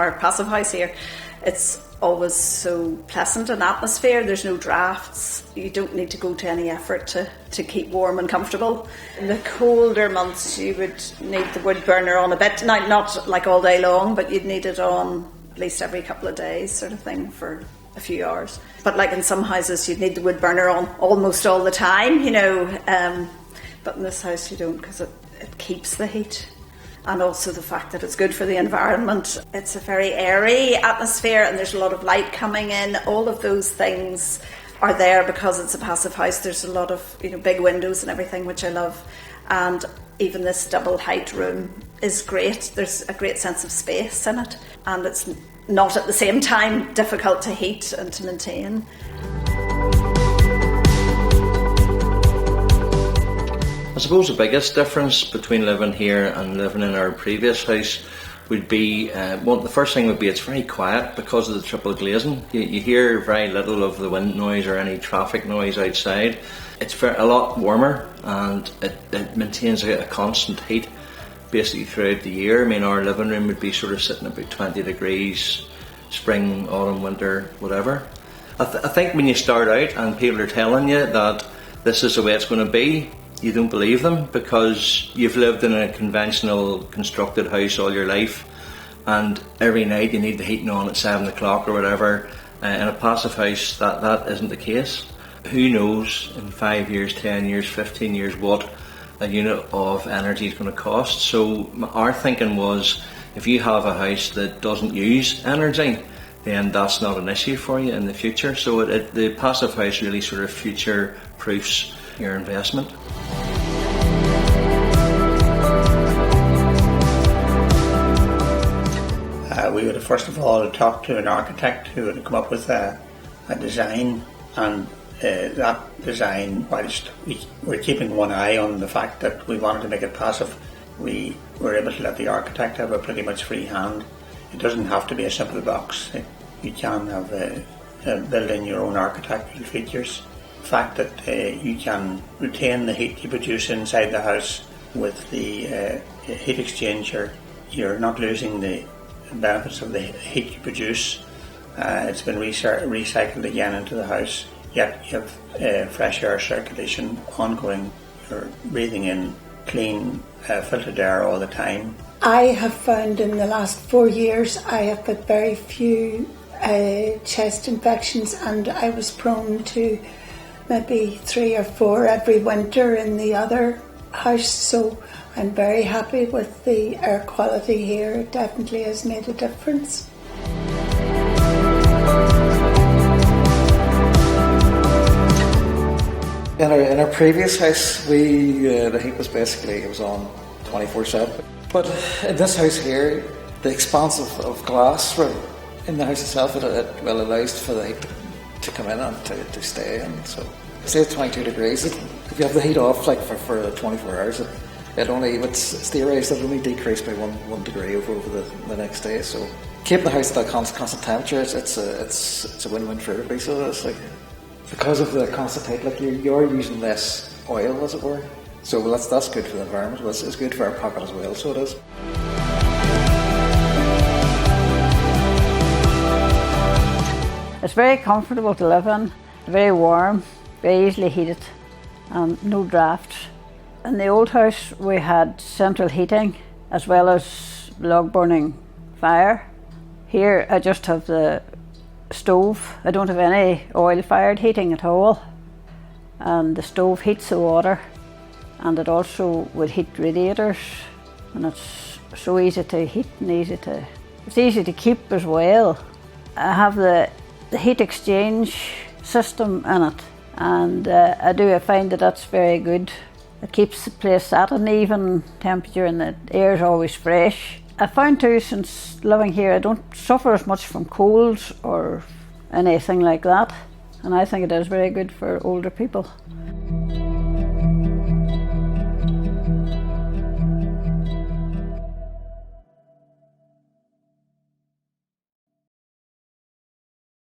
our passive house here, it's always so pleasant an atmosphere. There's no drafts. You don't need to go to any effort to keep warm and comfortable. In the colder months, you would need the wood burner on a bit. Now, not like all day long, but you'd need it on at least every couple of days, sort of thing, for a few hours. But like in some houses, you'd need the wood burner on almost all the time, you know. But in this house, you don't, because it keeps the heat. And also the fact that it's good for the environment. It's a very airy atmosphere and there's a lot of light coming in. All of those things are there because it's a passive house. There's a lot of, you know, big windows and everything, which I love. And even this double height room is great. There's a great sense of space in it. And it's not at the same time difficult to heat and to maintain. I suppose the biggest difference between living here and living in our previous house would be, the first thing would be it's very quiet because of the triple glazing. You hear very little of the wind noise or any traffic noise outside. It's a lot warmer and it maintains a constant heat basically throughout the year. I mean, our living room would be sort of sitting about 20 degrees, spring, autumn, winter, whatever. I think when you start out and people are telling you that this is the way it's going to be, you don't believe them because you've lived in a conventional constructed house all your life and every night you need the heating on at 7 o'clock or whatever. In a passive house that isn't the case. Who knows in 5 years, 10 years, 15 years what a unit of energy is going to cost. So our thinking was if you have a house that doesn't use energy, then that's not an issue for you in the future. So the passive house really sort of future proofs your investment. We would have first of all talked to an architect who would have come up with a design, and that design, whilst we're keeping one eye on the fact that we wanted to make it passive, we were able to let the architect have a pretty much free hand. It doesn't have to be a simple box. You can have build in your own architectural features. The fact that you can retain the heat you produce inside the house with the heat exchanger, you're not losing the benefits of the heat you produce. It's been recycled again into the house, yet you have fresh air circulation ongoing. You're breathing in clean filtered air all the time. I have found in the last 4 years I have got very few chest infections, and I was prone to maybe 3 or 4 every winter in the other house, so I'm very happy with the air quality here. It definitely has made a difference. In our previous house, the heat was basically, it was on 24/7. But in this house here, the expanse of glass in the house itself, it allows for the heat to come in and to stay in. So say it's 22 degrees. If you have the heat off like for 24 hours, it's theorised that it only decrease by one degree over the next day. So keeping the house at that constant temperature, it's a win-win for everybody. So it's like, because of the constant heat, like you're using less oil, as it were. So that's good for the environment. It's good for our pocket as well. So it is. It's very comfortable to live in, very warm, very easily heated, and no drafts. In the old house we had central heating as well as log burning fire. Here I just have the stove. I don't have any oil fired heating at all, and the stove heats the water, and it also would heat radiators, and it's so easy to heat and it's easy to keep as well. I have the heat exchange system in it, and I find that that's very good. It keeps the place at an even temperature and the air is always fresh. I found too, since living here, I don't suffer as much from colds or anything like that, and I think it is very good for older people.